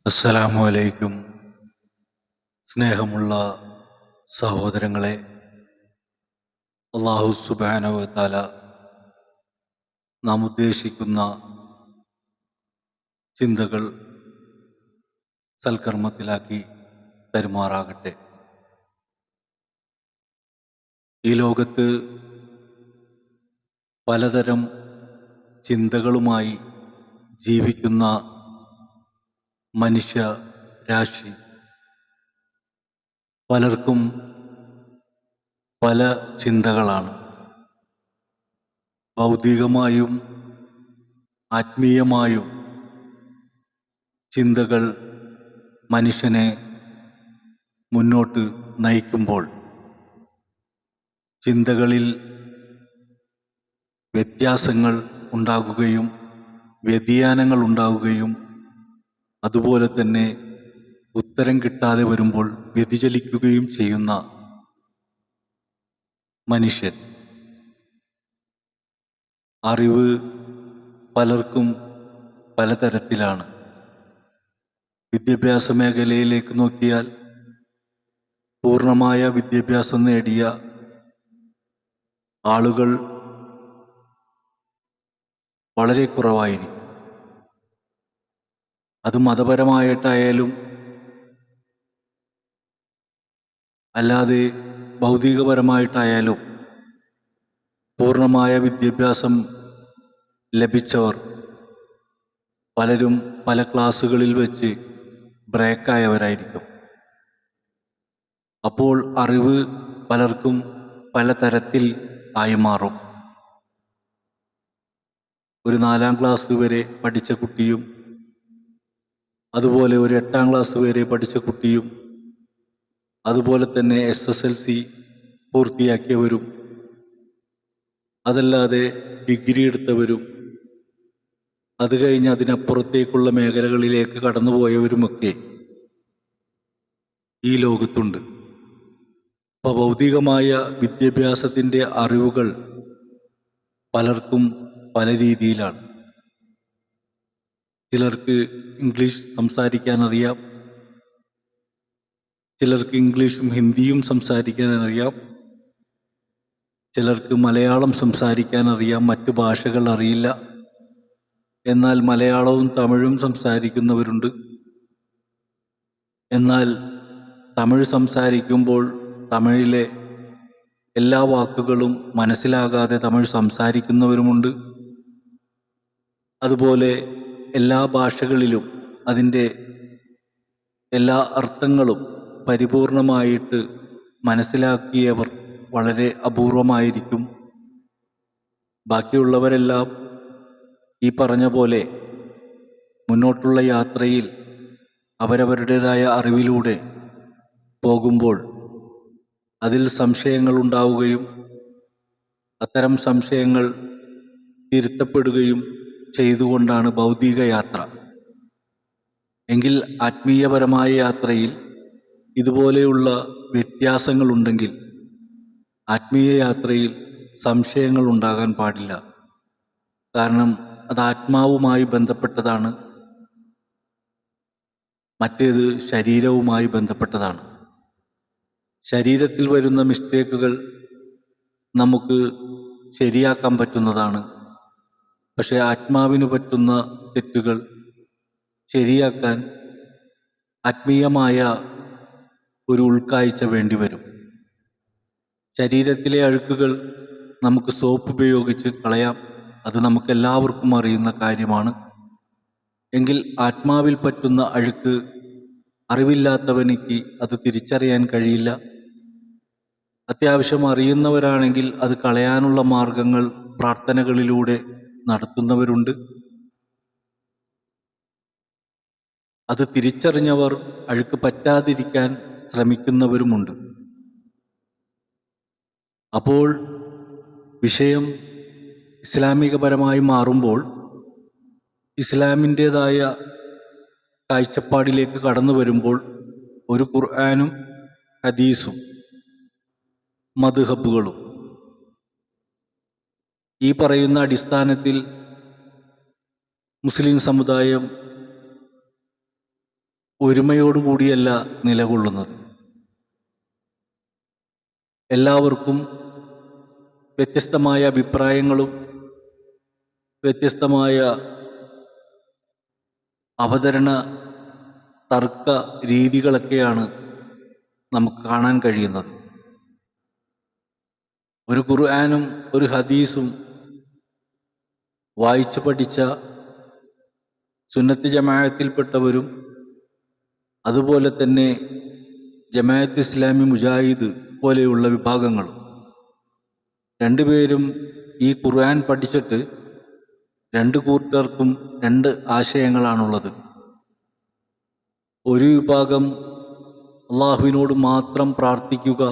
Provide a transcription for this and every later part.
അസ്സലാമു അലൈക്കും. സ്നേഹമുള്ള സഹോദരങ്ങളെ, അല്ലാഹു സുബ്ഹാനഹു വ തആല നാം ഉദ്ദേശിക്കുന്ന ചിന്തകൾ സൽക്കർമ്മത്തിലാക്കി തരുമാറാകട്ടെ. ഈ ലോകത്ത് പലതരം ചിന്തകളുമായി ജീവിക്കുന്ന മനുഷ്യ രാശി, പലർക്കും പല ചിന്തകളാണ്. ഭൗതികമായും ആത്മീയമായും ചിന്തകൾ മനുഷ്യനെ മുന്നോട്ട് നയിക്കുമ്പോൾ ചിന്തകളിൽ വ്യത്യാസങ്ങൾ ഉണ്ടാകുകയും വ്യതിയാനങ്ങൾ ഉണ്ടാവുകയും അതുപോലെ തന്നെ ഉത്തരം കിട്ടാതെ വരുമ്പോൾ വ്യതിചലിക്കുകയും ചെയ്യുന്ന മനുഷ്യൻ. അറിവ് പലർക്കും പലതരത്തിലാണ്. വിദ്യാഭ്യാസ മേഖലയിലേക്ക് നോക്കിയാൽ പൂർണ്ണമായ വിദ്യാഭ്യാസം നേടിയ ആളുകൾ വളരെ കുറവായിരിക്കും. അത് മതപരമായിട്ടായാലും അല്ലാതെ ഭൗതികപരമായിട്ടായാലും പൂർണ്ണമായ വിദ്യാഭ്യാസം ലഭിച്ചവർ പലരും പല ക്ലാസ്സുകളിൽ വെച്ച് ബ്രേക്കായവരായിരിക്കും. അപ്പോൾ അറിവ് പലർക്കും പലതരത്തിൽ ആയി മാറും. ഒരു 4ാം ക്ലാസ് വരെ പഠിച്ച കുട്ടിയും അതുപോലെ ഒരു 8ാം ക്ലാസ് വരെ പഠിച്ച കുട്ടിയും അതുപോലെ തന്നെ SSLC പൂർത്തിയാക്കിയവരും അതല്ലാതെ ഡിഗ്രി എടുത്തവരും അത് കഴിഞ്ഞ് അതിനപ്പുറത്തേക്കുള്ള മേഖലകളിലേക്ക് കടന്നുപോയവരുമൊക്കെ ഈ ലോകത്തുണ്ട്. അപ്പോൾ ഭൗതികമായ വിദ്യാഭ്യാസത്തിൻ്റെ അറിവുകൾ പലർക്കും പല രീതിയിലാണ്. ചിലർക്ക് ഇംഗ്ലീഷ് സംസാരിക്കാൻ അറിയാം, ചിലർക്ക് ഇംഗ്ലീഷും ഹിന്ദിയും സംസാരിക്കാൻ അറിയാം, ചിലർക്ക് മലയാളം സംസാരിക്കാൻ അറിയാം, മറ്റു ഭാഷകൾ അറിയില്ല. എന്നാൽ മലയാളവും തമിഴും സംസാരിക്കുന്നവരുണ്ട്. എന്നാൽ തമിഴ് സംസാരിക്കുമ്പോൾ തമിഴിലെ എല്ലാ വാക്കുകളും മനസ്സിലാകാതെ തമിഴ് സംസാരിക്കുന്നവരുമുണ്ട്. അതുപോലെ എല്ലാ ഭാഷകളിലും അതിൻ്റെ എല്ലാ അർത്ഥങ്ങളും പരിപൂർണമായിട്ട് മനസ്സിലാക്കിയവർ വളരെ അപൂർവമായിരിക്കും. ബാക്കിയുള്ളവരെല്ലാം ഈ പറഞ്ഞ പോലെ മുന്നോട്ടുള്ള യാത്രയിൽ അവരവരുടേതായ അറിവിലൂടെ പോകുമ്പോൾ അതിൽ സംശയങ്ങൾ ഉണ്ടാവുകയും അത്തരം സംശയങ്ങൾ തിരുത്തപ്പെടുകയും ചെയ്തുകൊണ്ടാണ് ഭൗതിക യാത്ര. എങ്കിൽ ആത്മീയപരമായ യാത്രയിൽ ഇതുപോലെയുള്ള വ്യത്യാസങ്ങളുണ്ടെങ്കിൽ ആത്മീയ യാത്രയിൽ സംശയങ്ങൾ ഉണ്ടാകാൻ പാടില്ല. കാരണം അത് ആത്മാവുമായി ബന്ധപ്പെട്ടതാണ്, മറ്റേത് ശരീരവുമായി ബന്ധപ്പെട്ടതാണ്. ശരീരത്തിൽ വരുന്ന മിസ്റ്റേക്കുകൾ നമുക്ക് ശരിയാക്കാൻ പറ്റുന്നതാണ്. പക്ഷേ ആത്മാവിന് പറ്റുന്ന തെറ്റുകൾ ശരിയാക്കാൻ ആത്മീയമായ ഒരു ഉൾക്കാഴ്ച വേണ്ടിവരും. ശരീരത്തിലെ അഴുക്കുകൾ നമുക്ക് സോപ്പ് ഉപയോഗിച്ച് കളയാം, അത് നമുക്കെല്ലാവർക്കും അറിയുന്ന കാര്യമാണ്. എങ്കിൽ ആത്മാവിൽ പറ്റുന്ന അഴുക്ക് അറിവില്ലാത്തവനിക്ക് അത് തിരിച്ചറിയാൻ കഴിയില്ല. അത്യാവശ്യം അറിയുന്നവരാണെങ്കിൽ അത് കളയാനുള്ള മാർഗങ്ങൾ പ്രാർത്ഥനകളിലൂടെ നടത്തുന്നവരുണ്ട്. അത് തിരിച്ചറിഞ്ഞവർ അഴുക്ക് പറ്റാതിരിക്കാൻ ശ്രമിക്കുന്നവരുമുണ്ട്. അപ്പോൾ വിഷയം ഇസ്ലാമികപരമായി മാറുമ്പോൾ ഇസ്ലാമിൻ്റേതായ കാഴ്ചപ്പാടിലേക്ക് കടന്നു വരുമ്പോൾ ഒരു ഖുർആനും ഹദീസും മദ്ഹബുകളും ഈ പറയുന്ന അടിസ്ഥാനത്തിൽ മുസ്ലിം സമുദായം ഒരുമയോടുകൂടിയല്ല നിലകൊള്ളുന്നത്. എല്ലാവർക്കും വ്യത്യസ്തമായ അഭിപ്രായങ്ങളും വ്യത്യസ്തമായ അവതരണ തർക്ക രീതികളൊക്കെയാണ് നമുക്ക് കാണാൻ കഴിയുന്നത്. ഒരു ഖുർആനും ഒരു ഹദീസും വായിച്ചു പഠിച്ച സുന്നത്ത് ജമാഅത്തിൽപ്പെട്ടവരും അതുപോലെ തന്നെ ജമാഅത്ത് ഇസ്ലാമി മുജാഹിദ് പോലെയുള്ള വിഭാഗങ്ങളും രണ്ടുപേരും ഈ ഖുർആൻ പഠിച്ചിട്ട് രണ്ട് കൂട്ടർക്കും രണ്ട് ആശയങ്ങളാണുള്ളത്. ഒരു വിഭാഗം അള്ളാഹുവിനോട് മാത്രം പ്രാർത്ഥിക്കുക,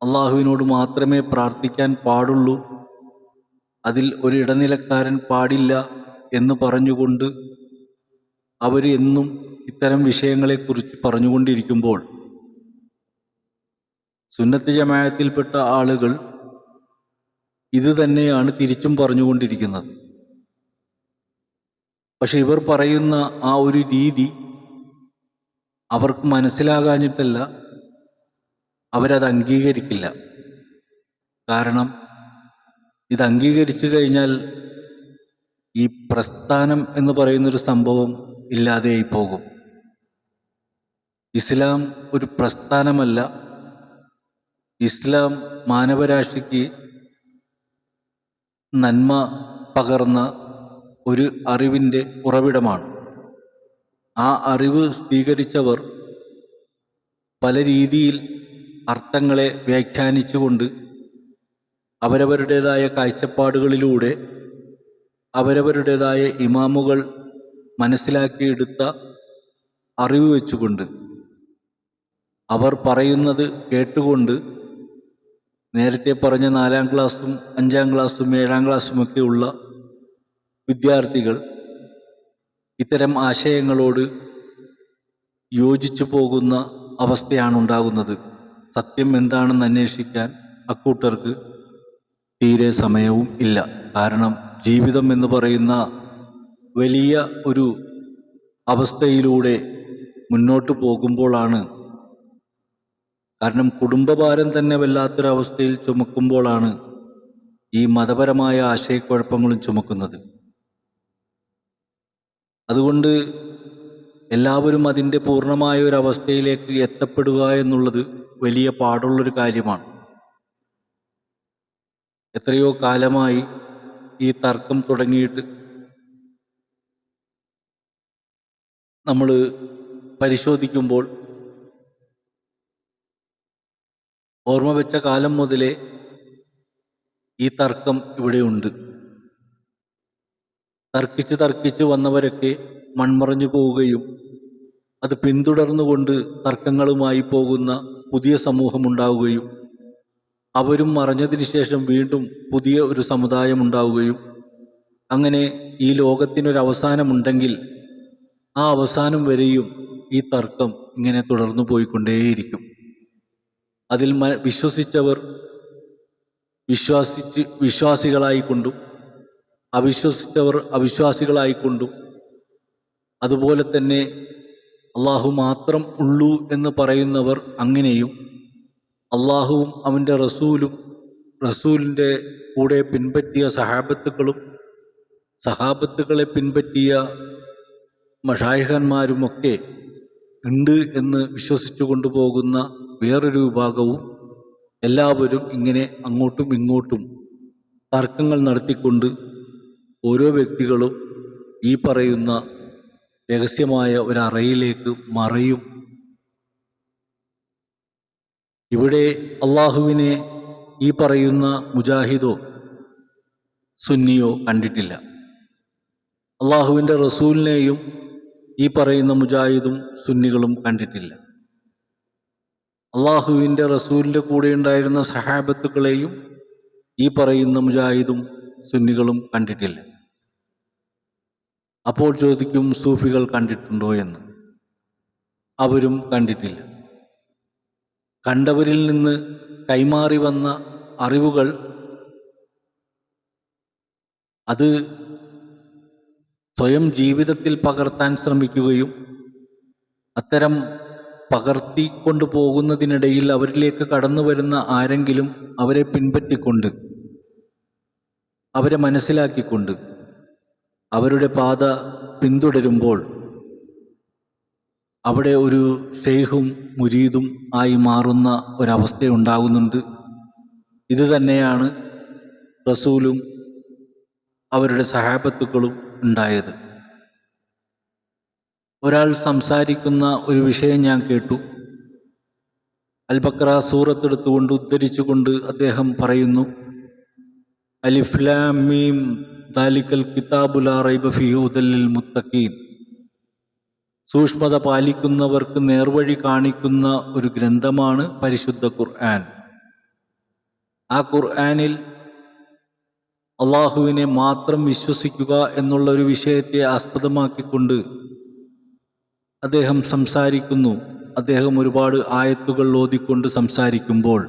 അള്ളാഹുവിനോട് മാത്രമേ പ്രാർത്ഥിക്കാൻ പാടുള്ളൂ, അതിൽ ഒരു ഇടനിലക്കാരൻ പാടില്ല എന്ന് പറഞ്ഞുകൊണ്ട് അവർ എന്നും ഇത്തരം വിഷയങ്ങളെക്കുറിച്ച് പറഞ്ഞുകൊണ്ടിരിക്കുമ്പോൾ സുന്നത്ത് ജമാഅത്തിൽപ്പെട്ട ആളുകൾ ഇത് തന്നെയാണ് തിരിച്ചും പറഞ്ഞുകൊണ്ടിരിക്കുന്നത്. പക്ഷെ ഇവർ പറയുന്ന ആ ഒരു രീതി അവർക്ക് മനസ്സിലാകാഞ്ഞിട്ടല്ല, അവരത് അംഗീകരിക്കില്ല. കാരണം ഇത് അംഗീകരിച്ചു കഴിഞ്ഞാൽ ഈ പ്രസ്ഥാനം എന്ന് പറയുന്നൊരു സംഭവം ഇല്ലാതെയായി പോകും. ഇസ്ലാം ഒരു പ്രസ്ഥാനമല്ല, ഇസ്ലാം മാനവരാശിക്ക് നന്മ പകർന്ന ഒരു അറിവിൻ്റെ ഉറവിടമാണ്. ആ അറിവ് സ്വീകരിച്ചവർ പല രീതിയിൽ അർത്ഥങ്ങളെ വ്യാഖ്യാനിച്ചുകൊണ്ട് അവരവരുടേതായ കാഴ്ചപ്പാടുകളിലൂടെ അവരവരുടേതായ ഇമാമുകൾ മനസ്സിലാക്കിയെടുത്ത അറിവ് വെച്ചുകൊണ്ട് അവർ പറയുന്നത് കേട്ടുകൊണ്ട് നേരത്തെ പറഞ്ഞ 4-ാം ക്ലാസ്സും 5-ാം ക്ലാസ്സും 7-ാം ക്ലാസ്സുമൊക്കെയുള്ള വിദ്യാർത്ഥികൾ ഇത്തരം ആശയങ്ങളോട് യോജിച്ചു പോകുന്ന അവസ്ഥയാണ് ഉണ്ടാകുന്നത്. സത്യം എന്താണെന്ന് അന്വേഷിക്കാൻ അക്കൂട്ടർക്ക് തീരെ സമയവും ഇല്ല. കാരണം ജീവിതം എന്ന് പറയുന്ന വലിയ ഒരു അവസ്ഥയിലൂടെ മുന്നോട്ട് പോകുമ്പോഴാണ്, കാരണം കുടുംബഭാരം തന്നെ വല്ലാത്തൊരവസ്ഥയിൽ ചുമക്കുമ്പോഴാണ് ഈ മതപരമായ ആശയക്കുഴപ്പങ്ങളും ചുമക്കുന്നത്. അതുകൊണ്ട് എല്ലാവരും അതിൻ്റെ പൂർണ്ണമായ ഒരു അവസ്ഥയിലേക്ക് എത്തപ്പെടുക എന്നുള്ളത് വലിയ പാടുള്ളൊരു കാര്യമാണ്. എത്രയോ കാലമായി ഈ തർക്കം തുടങ്ങിയിട്ട് നമ്മൾ പരിശോധിക്കുമ്പോൾ ഓർമ്മ വെച്ച കാലം മുതലേ ഈ തർക്കം ഇവിടെയുണ്ട്. തർക്കിച്ച് വന്നവരൊക്കെ മൺമറഞ്ഞു പോവുകയും അത് പിന്തുടർന്നുകൊണ്ട് തർക്കങ്ങളുമായി പോകുന്ന പുതിയ സമൂഹമുണ്ടാവുകയും അവരും മറഞ്ഞതിന് ശേഷം വീണ്ടും പുതിയ ഒരു സമുദായം ഉണ്ടാവുകയും അങ്ങനെ ഈ ലോകത്തിനൊരവസാനമുണ്ടെങ്കിൽ ആ അവസാനം വരെയും ഈ തർക്കം ഇങ്ങനെ തുടർന്നു പോയിക്കൊണ്ടേയിരിക്കും. അതിൽ വിശ്വസിച്ചവർ വിശ്വാസികളായിക്കൊണ്ടും അവിശ്വസിച്ചവർ അവിശ്വാസികളായിക്കൊണ്ടും അതുപോലെ തന്നെ അള്ളാഹു മാത്രം ഉള്ളൂ എന്ന് പറയുന്നവർ അങ്ങനെയും അള്ളാഹുവും അവൻ്റെ റസൂലിൻ്റെ കൂടെ പിൻപറ്റിയ സഹാബത്തുക്കളെ പിൻപറ്റിയ മശായിഖന്മാരുമൊക്കെ ഉണ്ട് എന്ന് വിശ്വസിച്ചു കൊണ്ടുപോകുന്ന വേറൊരു വിഭാഗവും എല്ലാവരും ഇങ്ങനെ അങ്ങോട്ടും ഇങ്ങോട്ടും തർക്കങ്ങൾ നടത്തിക്കൊണ്ട് ഓരോ വ്യക്തികളും ഈ പറയുന്ന രഹസ്യമായ ഒരറയിലേക്ക് മറയും. ഇവിടെ അള്ളാഹുവിനെ ഈ പറയുന്ന മുജാഹിദോ സുന്നിയോ കണ്ടിട്ടില്ല. അള്ളാഹുവിൻ്റെ റസൂലിനെയും ഈ പറയുന്ന മുജാഹിദും സുന്നികളും കണ്ടിട്ടില്ല. അള്ളാഹുവിൻ്റെ റസൂലിൻ്റെ കൂടെ ഉണ്ടായിരുന്ന സഹാബത്തുക്കളെയും ഈ പറയുന്ന മുജാഹിദും സുന്നികളും കണ്ടിട്ടില്ല. അപ്പോൾ ചോദിക്കും, സൂഫികൾ കണ്ടിട്ടുണ്ടോ എന്ന്. അവരും കണ്ടിട്ടില്ല. കണ്ടവരിൽ നിന്ന് കൈമാറി വന്ന അറിവുകൾ അത് സ്വയം ജീവിതത്തിൽ പകർത്താൻ ശ്രമിക്കുകയും അത്തരം പകർത്തി കൊണ്ടുപോകുന്നതിനിടയിൽ അവരിലേക്ക് കടന്നു വരുന്ന ആരെങ്കിലും അവരെ പിൻപറ്റിക്കൊണ്ട്, അവരെ മനസ്സിലാക്കിക്കൊണ്ട് അവരുടെ പാത പിന്തുടരുമ്പോൾ അവിടെ ഒരു ഷെയ്ഖും മുരീദും ആയി മാറുന്ന ഒരവസ്ഥയുണ്ടാകുന്നുണ്ട്. ഇത് തന്നെയാണ് റസൂലും അവരുടെ സഹാബത്തുക്കളും ഉണ്ടായത്. ഒരാൾ സംസാരിക്കുന്ന ഒരു വിഷയം ഞാൻ കേട്ടു. അൽ ബഖറ സൂറത്തെടുത്തുകൊണ്ട് ഉദ്ധരിച്ചുകൊണ്ട് അദ്ദേഹം പറയുന്നു, അലിഫ് ലാം മീം ദാലിക്കൽ കിതാബു ലാ റൈബ ഫീഹി ഹുദൽ ലിൽ മുത്തഖീൻ. സൂക്ഷ്മത പാലിക്കുന്നവർക്ക് നേർവഴി കാണിക്കുന്ന ഒരു ഗ്രന്ഥമാണ് പരിശുദ്ധ ഖുർആൻ. ആ ഖുർആനിൽ അള്ളാഹുവിനെ മാത്രം വിശ്വസിക്കുക എന്നുള്ള ഒരു വിഷയത്തെ ആസ്പദമാക്കിക്കൊണ്ട് അദ്ദേഹം സംസാരിക്കുന്നു. അദ്ദേഹം ഒരുപാട് ആയത്തുകൾ ഓതിക്കൊണ്ട് സംസാരിക്കുമ്പോൾ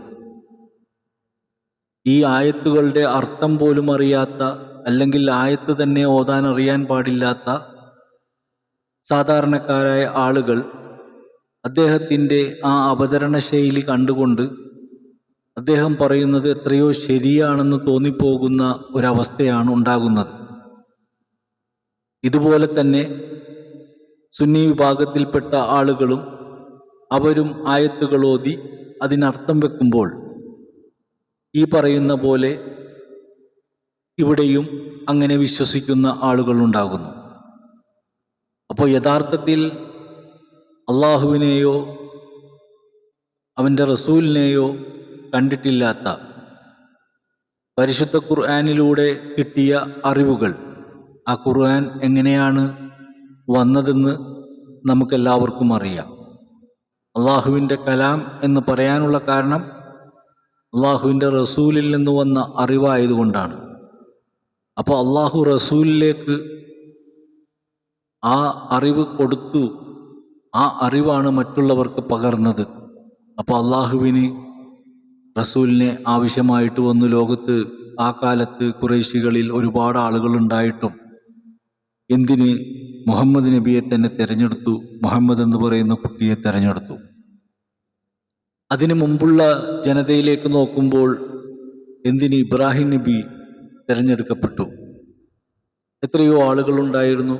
ഈ ആയത്തുകളുടെ അർത്ഥം പോലും അറിയാത്ത, അല്ലെങ്കിൽ ആയത്ത് തന്നെ ഓതാൻ അറിയാൻ പാടില്ലാത്ത സാധാരണക്കാരായ ആളുകൾ അദ്ദേഹത്തിൻ്റെ ആ അവതരണ ശൈലി കണ്ടുകൊണ്ട് അദ്ദേഹം പറയുന്നത് എത്രയോ ശരിയാണെന്ന് തോന്നിപ്പോകുന്ന ഒരവസ്ഥയാണ് ഉണ്ടാകുന്നത്. ഇതുപോലെ തന്നെ സുന്നി വിഭാഗത്തിൽപ്പെട്ട ആളുകളും അവരും ആയത്തുകൾ ഓതി അതിനർത്ഥം വെക്കുമ്പോൾ ഈ പറയുന്ന പോലെ ഇവിടെയും അങ്ങനെ വിശ്വസിക്കുന്ന ആളുകളുണ്ടാകുന്നു. അപ്പോൾ യഥാർത്ഥത്തിൽ അള്ളാഹുവിനെയോ അവൻ്റെ റസൂലിനെയോ കണ്ടിട്ടില്ലാത്ത, പരിശുദ്ധ ഖുർആനിലൂടെ കിട്ടിയ അറിവുകൾ, ആ ഖുർആൻ എങ്ങനെയാണ് വന്നതെന്ന് നമുക്കെല്ലാവർക്കും അറിയാം. അള്ളാഹുവിൻ്റെ കലാം എന്ന് പറയാനുള്ള കാരണം അള്ളാഹുവിൻ്റെ റസൂലിൽ നിന്ന് വന്ന അറിവായതുകൊണ്ടാണ്. അപ്പോൾ അള്ളാഹു റസൂലിലേക്ക് ആ അറിവ് കൊടുത്തു, ആ അറിവാണ് മറ്റുള്ളവർക്ക് പകർന്നത്. അപ്പോൾ അള്ളാഹുവിന് റസൂലിനെ ആവശ്യമായിട്ട് വന്നു. ലോകത്ത് ആ കാലത്ത് ഖുറൈശികളിൽ ഒരുപാട് ആളുകളുണ്ടായിട്ടും എന്തിന് മുഹമ്മദ് നബിയെ തന്നെ തിരഞ്ഞെടുത്തു, മുഹമ്മദ് എന്ന് പറയുന്ന കുട്ടിയെ തിരഞ്ഞെടുത്തു? അതിനു മുമ്പുള്ള ജനതയിലേക്ക് നോക്കുമ്പോൾ എന്തിന് ഇബ്രാഹിം നബി തിരഞ്ഞെടുക്കപ്പെട്ടു? എത്രയോ ആളുകളുണ്ടായിരുന്നു,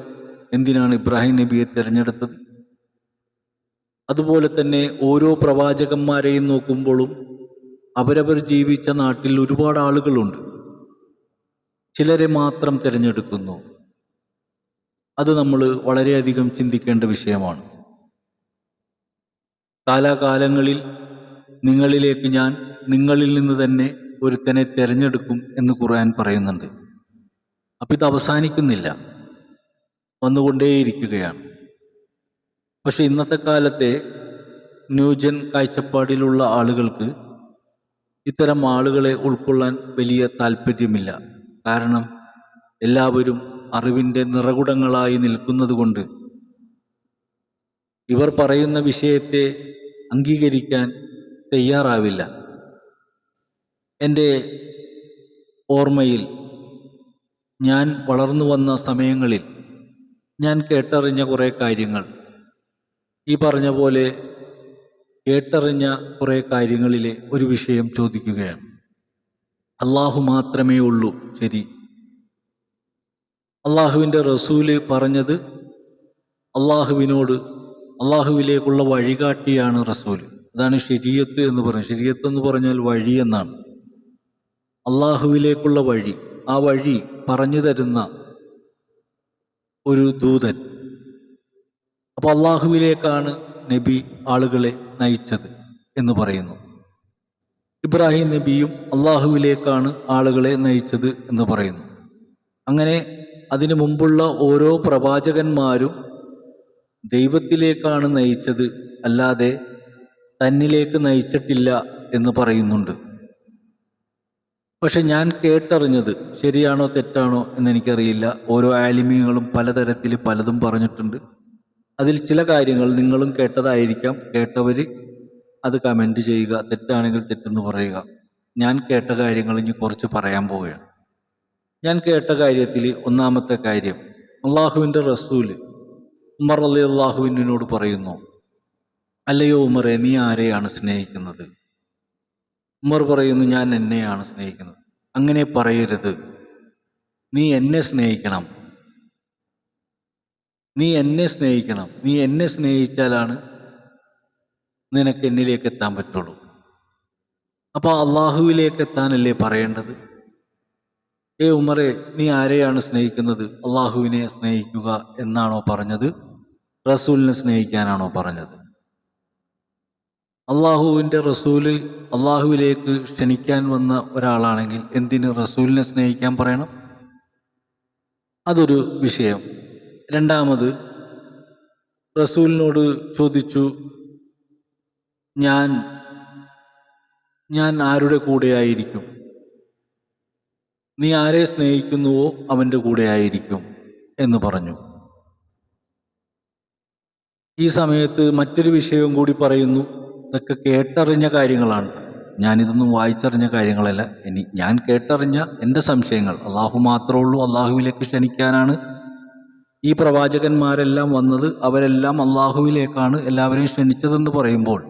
എന്തിനാണ് ഇബ്രാഹിം നബിയെ തിരഞ്ഞെടുത്തത്? അതുപോലെ തന്നെ ഓരോ പ്രവാചകന്മാരെയും നോക്കുമ്പോഴും അവരവർ ജീവിച്ച നാട്ടിൽ ഒരുപാട് ആളുകളുണ്ട്, ചിലരെ മാത്രം തിരഞ്ഞെടുക്കുന്നു. അത് നമ്മൾ വളരെയധികം ചിന്തിക്കേണ്ട വിഷയമാണ്. കാലാകാലങ്ങളിൽ നിങ്ങളിലേക്ക് ഞാൻ നിങ്ങളിൽ നിന്ന് തന്നെ ഒരുത്തനെ തിരഞ്ഞെടുക്കും എന്ന് ഖുർആൻ പറയുന്നുണ്ട്. അപ്പം ഇത് അവസാനിക്കുന്നില്ല, വന്നുകൊണ്ടേയിരിക്കുകയാണ്. പക്ഷെ ഇന്നത്തെ കാലത്തെ ന്യൂജൻ കാഴ്ചപ്പാടിലുള്ള ആളുകൾക്ക് ഇത്തരം ആളുകളെ ഉൾക്കൊള്ളാൻ വലിയ താല്പര്യമില്ല. കാരണം എല്ലാവരും അറിവിൻ്റെ നിറകുടങ്ങളായി നിൽക്കുന്നത് കൊണ്ട് ഇവർ പറയുന്ന വിഷയത്തെ അംഗീകരിക്കാൻ തയ്യാറാവില്ല. എൻ്റെ ഓർമ്മയിൽ ഞാൻ വളർന്നു വന്ന സമയങ്ങളിൽ ഞാൻ കേട്ടറിഞ്ഞ കുറേ കാര്യങ്ങൾ, ഈ പറഞ്ഞ പോലെ കേട്ടറിഞ്ഞ കുറേ കാര്യങ്ങളിലെ ഒരു വിഷയം ചോദിക്കുകയാണ്. അള്ളാഹു മാത്രമേ ഉള്ളൂ ശരി. അള്ളാഹുവിൻ്റെ റസൂല് പറഞ്ഞത് അള്ളാഹുവിലേക്കുള്ള വഴികാട്ടിയാണ് റസൂല്. അതാണ് ശരീഅത്ത് എന്ന് പറയുന്നത്. ശരീഅത്ത് എന്ന് പറഞ്ഞാൽ വഴി എന്നാണ്. അള്ളാഹുവിലേക്കുള്ള വഴി, ആ വഴി പറഞ്ഞു തരുന്ന ഒരു ദൂതൻ. അപ്പോൾ അള്ളാഹുവിലേക്കാണ് നബി ആളുകളെ നയിച്ചത് എന്ന് പറയുന്നു. ഇബ്രാഹിം നബിയും അള്ളാഹുവിലേക്കാണ് ആളുകളെ നയിച്ചത് എന്ന് പറയുന്നു. അങ്ങനെ അതിനു മുമ്പുള്ള ഓരോ പ്രവാചകന്മാരും ദൈവത്തിലേക്കാണ് നയിച്ചത്, അല്ലാതെ തന്നിലേക്ക് നയിച്ചിട്ടില്ല എന്ന് പറയുന്നുണ്ട്. പക്ഷെ ഞാൻ കേട്ടറിഞ്ഞത് ശരിയാണോ തെറ്റാണോ എന്നെനിക്കറിയില്ല. ഓരോ ആലിമീങ്ങളും പലതരത്തിൽ പലതും പറഞ്ഞിട്ടുണ്ട്. അതിൽ ചില കാര്യങ്ങൾ നിങ്ങളും കേട്ടതായിരിക്കാം. കേട്ടവർ അത് കമൻറ്റ് ചെയ്യുക, തെറ്റാണെങ്കിൽ തെറ്റെന്ന് പറയുക. ഞാൻ കേട്ട കാര്യങ്ങൾ ഇനി കുറച്ച് പറയാൻ പോവുകയാണ്. ഞാൻ കേട്ട കാര്യത്തിൽ ഒന്നാമത്തെ കാര്യം, അള്ളാഹുവിൻ്റെ റസൂല് ഉമർ റളിയല്ലാഹുവിനോട് പറയുന്നു, അല്ലയോ ഉമറെ, നീ ആരെയാണ് സ്നേഹിക്കുന്നത്? ഉമർ പറയുന്നു, ഞാൻ എന്നെയാണ് സ്നേഹിക്കുന്നത്. അങ്ങനെ പറയരുത്, നീ എന്നെ സ്നേഹിക്കണം, നീ എന്നെ സ്നേഹിക്കണം. നീ എന്നെ സ്നേഹിച്ചാലാണ് നിനക്ക് എന്നിലേക്ക് എത്താൻ പറ്റുള്ളൂ. അപ്പോൾ അള്ളാഹുവിലേക്ക് എത്താനല്ലേ പറയേണ്ടത്? ഉമറെ, നീ ആരെയാണ് സ്നേഹിക്കുന്നത്? അള്ളാഹുവിനെ സ്നേഹിക്കുക എന്നാണോ പറഞ്ഞത്? റസൂലിനെ സ്നേഹിക്കാനാണോ പറഞ്ഞത്? അള്ളാഹുവിൻ്റെ റസൂല് അള്ളാഹുവിലേക്ക് ക്ഷണിക്കാൻ വന്ന ഒരാളാണെങ്കിൽ എന്തിന് റസൂലിനെ സ്നേഹിക്കാൻ പറയണം? അതൊരു വിഷയം. രണ്ടാമത്, റസൂലിനോട് ചോദിച്ചു, ഞാൻ ആരുടെ കൂടെയായിരിക്കും? നീ ആരെ സ്നേഹിക്കുന്നുവോ അവൻ്റെ കൂടെയായിരിക്കും എന്ന് പറഞ്ഞു. ഈ സമയത്ത് മറ്റൊരു വിഷയവും കൂടി പറയുന്നു. ഇതൊക്കെ കേട്ടറിഞ്ഞ കാര്യങ്ങളാണ്, ഞാനിതൊന്നും വായിച്ചറിഞ്ഞ കാര്യങ്ങളല്ല. ഞാൻ കേട്ടറിഞ്ഞ എൻ്റെ സംശയങ്ങൾ. അള്ളാഹു മാത്രമേ ഉള്ളൂ, അള്ളാഹുവിലേക്ക് ക്ഷണിക്കാനാണ് ഈ പ്രവാചകന്മാരെല്ലാം വന്നത്. അവരെല്ലാം അള്ളാഹുവിലേക്കാണ് എല്ലാവരെയും ക്ഷണിച്ചതെന്ന് പറയുമ്പോൾ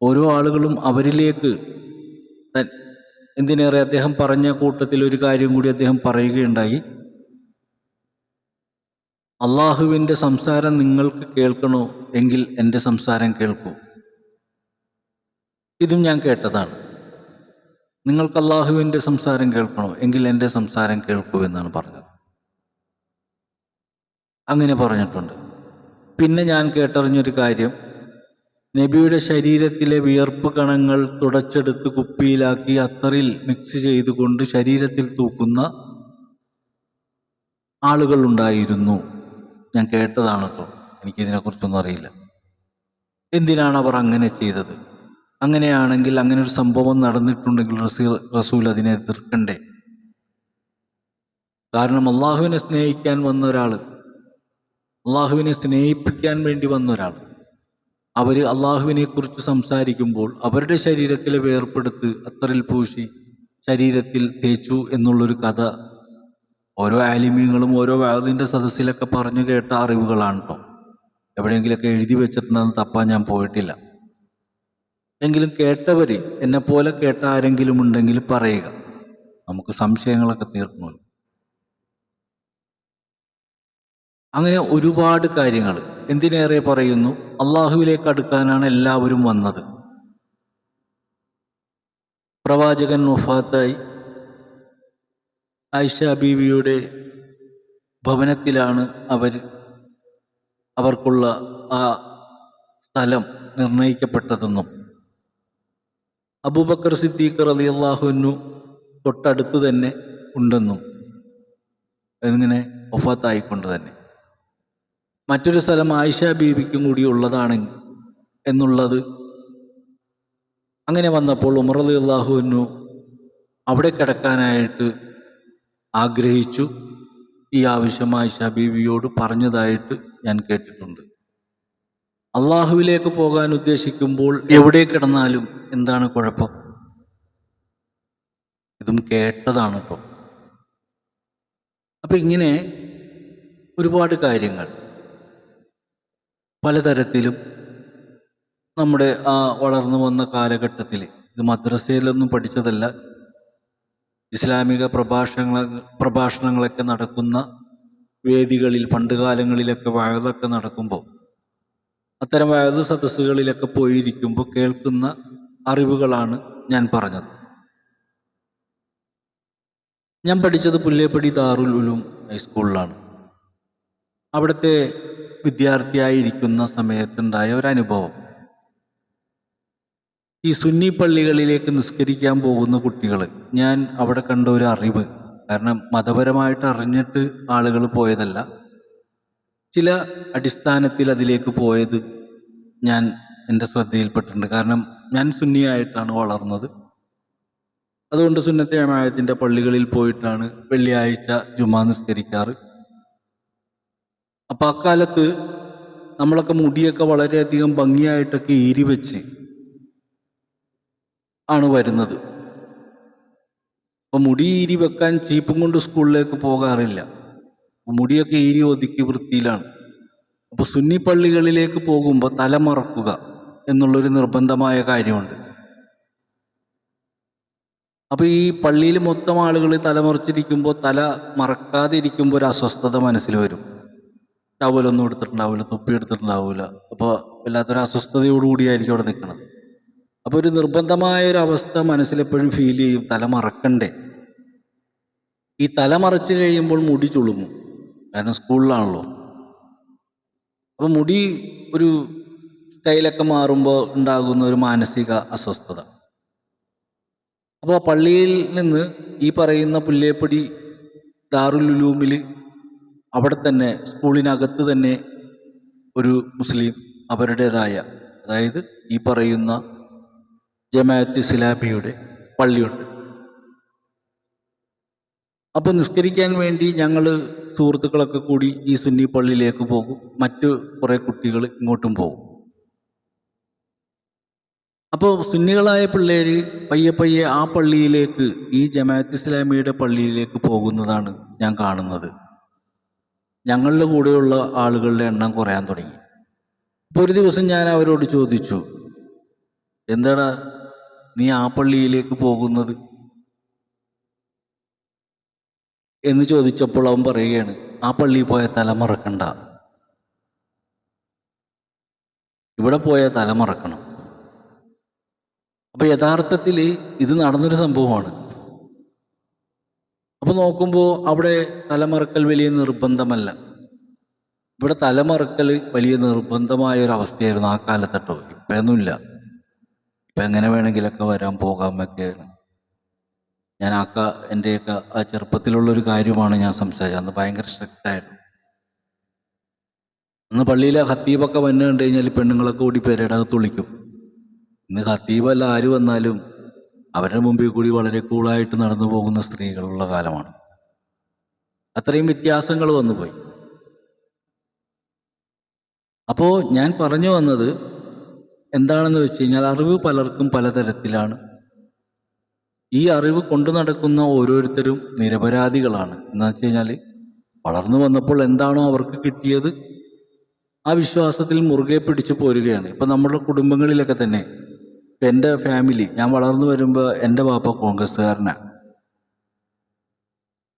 ഓരോ ആളുകളും അവരിലേക്ക്, എന്തിനേറെ അദ്ദേഹം പറഞ്ഞ കൂട്ടത്തിൽ ഒരു കാര്യം കൂടി അദ്ദേഹം പറയുകയുണ്ടായി. അള്ളാഹുവിൻ്റെ സംസാരം നിങ്ങൾക്ക് കേൾക്കണോ എങ്കിൽ എൻ്റെ സംസാരം കേൾക്കൂ. ഇതും ഞാൻ കേട്ടതാണ്. നിങ്ങൾക്ക് അള്ളാഹുവിൻ്റെ സംസാരം കേൾക്കണോ എങ്കിൽ എൻ്റെ സംസാരം കേൾക്കൂ എന്നാണ് പറഞ്ഞത്. അങ്ങനെ പറഞ്ഞിട്ടുണ്ട്. പിന്നെ ഞാൻ കേട്ടറിഞ്ഞൊരു കാര്യം, നബിയുടെ ശരീരത്തിലെ വിയർപ്പ് കണങ്ങൾ തുടച്ചെടുത്ത് കുപ്പിയിലാക്കി അത്തറിൽ മിക്സ് ചെയ്തുകൊണ്ട് ശരീരത്തിൽ തൂക്കുന്ന ആളുകളുണ്ടായിരുന്നു. ഞാൻ കേട്ടതാണ് കേട്ടോ, എനിക്കിതിനെക്കുറിച്ചൊന്നും അറിയില്ല. എന്തിനാണ് അവർ അങ്ങനെ ചെയ്തത്? അങ്ങനെയാണെങ്കിൽ, അങ്ങനെ ഒരു സംഭവം നടന്നിട്ടുണ്ടെങ്കിൽ റസൂൽ അതിനെ എതിർക്കണ്ടേ? കാരണം അള്ളാഹുവിനെ സ്നേഹിക്കാൻ വന്ന ഒരാൾ, അള്ളാഹുവിനെ സ്നേഹിപ്പിക്കാൻ വേണ്ടി വന്ന ഒരാൾ, അവർ അള്ളാഹുവിനെ കുറിച്ച് സംസാരിക്കുമ്പോൾ അവരുടെ ശരീരത്തിലെ വേർപ്പെടുത്ത് അത്തറിൽ പൂശി ശരീരത്തിൽ തേച്ചു എന്നുള്ളൊരു കഥ ഓരോ ആലിമീങ്ങളും ഓരോ വാദിൻ്റെ സദസ്സിലൊക്കെ പറഞ്ഞു കേട്ട അറിവുകളാണ് കേട്ടോ. എവിടെയെങ്കിലൊക്കെ എഴുതി വെച്ചിട്ടുണ്ടെന്ന് തപ്പാൻ ഞാൻ പോയിട്ടില്ല. എങ്കിലും കേട്ടവർ, എന്നെപ്പോലെ കേട്ട ആരെങ്കിലും ഉണ്ടെങ്കിൽ പറയുക, നമുക്ക് സംശയങ്ങളൊക്കെ തീർക്കണമല്ലോ. അങ്ങനെ ഒരുപാട് കാര്യങ്ങൾ. എന്തിനേറെ പറയുന്നു, അള്ളാഹുവിലേക്ക് അടുക്കാനാണ് എല്ലാവരും വന്നത്. പ്രവാചകൻ വഫാത്തായി. ആയിഷ ബീവിയുടെ ഭവനത്തിലാണ് അവർക്കുള്ള ആ സ്ഥലം നിർണയിക്കപ്പെട്ടതെന്നും അബൂബക്കർ സിദ്ദീഖ് റളിയല്ലാഹു അൻഹു തൊട്ടടുത്ത് തന്നെ ഉണ്ടെന്നും, എന്നിങ്ങനെ വഫാത്തായിക്കൊണ്ട് തന്നെ മറ്റൊരു സ്ഥലം ആയിഷ ബീവിക്കും കൂടി ഉള്ളതാണ് എന്നുള്ളത്. അങ്ങനെ വന്നപ്പോൾ ഉമർ റളിയല്ലാഹു അൻഹു അവിടെ കിടക്കാനായിട്ട് ആഗ്രഹിച്ചു. ഈ ആവശ്യം ആയിഷ ബീവിയോട് പറഞ്ഞതായിട്ട് ഞാൻ കേട്ടിട്ടുണ്ട്. അള്ളാഹുവിലേക്ക് പോകാൻ ഉദ്ദേശിക്കുമ്പോൾ എവിടെ കിടന്നാലും എന്താണ് കുഴപ്പം? ഇതും കേട്ടതാണ് കേട്ടോ. അപ്പം ഇങ്ങനെ ഒരുപാട് കാര്യങ്ങൾ പലതരത്തിലും നമ്മുടെ ആ വളർന്നു വന്ന കാലഘട്ടത്തിൽ, ഇത് മദ്രസയിലൊന്നും പഠിച്ചതല്ല, ഇസ്ലാമിക പ്രഭാഷണങ്ങളൊക്കെ നടക്കുന്ന വേദികളിൽ പണ്ടുകാലങ്ങളിലൊക്കെ വഅദൊക്കെ നടക്കുമ്പോൾ, അത്തരം വഅദ് സദസ്സുകളിലൊക്കെ പോയിരിക്കുമ്പോൾ കേൾക്കുന്ന അറിവുകളാണ് ഞാൻ പറഞ്ഞത്. ഞാൻ പഠിച്ചത് പുല്ലേപ്പടി ദാറുൽ ഉലൂം ഹൈസ്കൂളിലാണ്. അവിടുത്തെ വിദ്യാർത്ഥിയായിരിക്കുന്ന സമയത്തുണ്ടായ ഒരനുഭവം, ഈ സുന്നി പള്ളികളിലേക്ക് നിസ്കരിക്കാൻ പോകുന്ന കുട്ടികൾ, ഞാൻ അവിടെ കണ്ട ഒരു അറിവ്, കാരണം മതപരമായിട്ട് അറിഞ്ഞിട്ട് ആളുകൾ പോയതല്ല, ചില അടിസ്ഥാനത്തിൽ അതിലേക്ക് പോയത് ഞാൻ എൻ്റെ ശ്രദ്ധയിൽപ്പെട്ടിട്ടുണ്ട്. കാരണം ഞാൻ സുന്നിയായിട്ടാണ് വളർന്നത്. അതുകൊണ്ട് സുന്നത്തെ ജമാഅത്തിൻ്റെ പള്ളികളിൽ പോയിട്ടാണ് വെള്ളിയാഴ്ച ജുമാ നിസ്കരിക്കാറ്. അപ്പം അക്കാലത്ത് നമ്മളൊക്കെ മുടിയൊക്കെ വളരെയധികം ഭംഗിയായിട്ടൊക്കെ ഈരി വെച്ച് ആണ് വരുന്നത്. അപ്പം മുടി ഈരി വെക്കാൻ ചീപ്പും കൊണ്ട് സ്കൂളിലേക്ക് പോകാറില്ല. മുടിയൊക്കെ ഈരി ഒതുക്കി വൃത്തിയിലാണ്. അപ്പോൾ സുന്നി പള്ളികളിലേക്ക് പോകുമ്പോൾ തല മറക്കുക എന്നുള്ളൊരു നിർബന്ധമായ കാര്യമുണ്ട്. അപ്പോൾ ഈ പള്ളിയിൽ മൊത്തം ആളുകൾ തലമറച്ചിരിക്കുമ്പോൾ തല മറക്കാതെ ഇരിക്കുമ്പോൾ ഒരു അസ്വസ്ഥത മനസ്സിൽ വരും. ടവലൊന്നും എടുത്തിട്ടുണ്ടാവില്ല, തൊപ്പി എടുത്തിട്ടുണ്ടാവില്ല. അപ്പോൾ വല്ലാത്തൊരു അസ്വസ്ഥതയോടുകൂടിയായിരിക്കും അവിടെ നിൽക്കുന്നത്. അപ്പോൾ ഒരു നിർബന്ധമായ ഒരു അവസ്ഥ മനസ്സിലെപ്പോഴും ഫീൽ ചെയ്യും, തല മറക്കണ്ടേ. ഈ തല മറച്ച് കഴിയുമ്പോൾ മുടി ചുളുങ്ങും, കാരണം സ്കൂളിലാണല്ലോ. അപ്പോൾ മുടി ഒരു സ്റ്റൈലൊക്കെ മാറുമ്പോൾ ഉണ്ടാകുന്ന ഒരു മാനസിക അസ്വസ്ഥത. അപ്പോൾ പള്ളിയിൽ നിന്ന് ഈ പറയുന്ന പുല്ലേപ്പടി ദാറുൽ ഉലൂമിൽ അവിടെ തന്നെ സ്കൂളിനകത്ത് തന്നെ ഒരു മുസ്ലിം അവരുടേതായ, അതായത് ഈ പറയുന്ന ജമാഅത്ത് ഇസ്ലാമിയുടെ പള്ളിയുണ്ട്. അപ്പോൾ നിസ്കരിക്കാൻ വേണ്ടി ഞങ്ങൾ സുഹൃത്തുക്കളൊക്കെ കൂടി ഈ സുന്നി പള്ളിയിലേക്ക് പോകും. മറ്റു കുറേ കുട്ടികൾ ഇങ്ങോട്ടും പോകും. അപ്പോൾ സുന്നികളായ പിള്ളേർ പയ്യെ പയ്യെ ആ പള്ളിയിലേക്ക്, ഈ ജമാഅത്ത് ഇസ്ലാമിയുടെ പള്ളിയിലേക്ക് പോകുന്നതാണ് ഞാൻ കാണുന്നത്. ഞങ്ങളുടെ കൂടെയുള്ള ആളുകളുടെ എണ്ണം കുറയാൻ തുടങ്ങി. അപ്പോൾ ഒരു ദിവസം ഞാൻ അവരോട് ചോദിച്ചു, എന്താടാ നീ ആ പള്ളിയിലേക്ക് പോകുന്നത് എന്ന് ചോദിച്ചപ്പോൾ അവൻ പറയുകയാണ്, ആ പള്ളിയിൽ പോയ തലമറക്കണ്ട, ഇവിടെ പോയ തലമറക്കണം. അപ്പോൾ യഥാർത്ഥത്തിൽ ഇത് നടന്നൊരു സംഭവമാണ്. അപ്പോൾ നോക്കുമ്പോൾ അവിടെ തലമറക്കൽ വലിയ നിർബന്ധമല്ല. ഇവിടെ തലമറക്കൽ വലിയ നിർബന്ധമായ ഒരു അവസ്ഥയായിരുന്നു ആ കാലത്തട്ടോ. ഇപ്പൊന്നുമില്ല. ഇപ്പം എങ്ങനെ വേണമെങ്കിലൊക്കെ വരാൻ പോകാമൊക്കെയാണ്. ഞാൻ എൻ്റെയൊക്കെ ആ ചെറുപ്പത്തിലുള്ളൊരു കാര്യമാണ് ഞാൻ സംസാരിച്ചത്. അന്ന് ഭയങ്കര സ്ട്രിക്റ്റായിരുന്നു. അന്ന് പള്ളിയിലെ ഖത്തീബൊക്കെ വന്നു കണ്ടു കഴിഞ്ഞാൽ പെണ്ണുങ്ങളൊക്കെ കൂടി പേരടകത്ത് വിളിക്കും. ഇന്ന് ഖത്തീബല്ല ആര് വന്നാലും അവരുടെ മുമ്പിൽ കൂടി വളരെ കൂളായിട്ട് നടന്നു പോകുന്ന സ്ത്രീകളുള്ള കാലമാണ്. അത്രയും വ്യത്യാസങ്ങൾ വന്നുപോയി. അപ്പോൾ ഞാൻ പറഞ്ഞു വന്നത് എന്താണെന്ന് വെച്ച് കഴിഞ്ഞാൽ, അറിവ് പലർക്കും പലതരത്തിലാണ്. ഈ അറിവ് കൊണ്ടു നടക്കുന്ന ഓരോരുത്തരും നിരപരാധികളാണ്. എന്ന് വെച്ച് കഴിഞ്ഞാൽ വളർന്നു വന്നപ്പോൾ എന്താണോ അവർക്ക് കിട്ടിയത് ആ വിശ്വാസത്തിൽ മുറുകെ പിടിച്ചു പോരുകയാണ്. ഇപ്പം നമ്മുടെ കുടുംബങ്ങളിലൊക്കെ തന്നെ, ഇപ്പം എൻ്റെ ഫാമിലി, ഞാൻ വളർന്നു വരുമ്പോൾ എൻ്റെ പാപ്പ കോൺഗ്രസ്സുകാരനാണ്.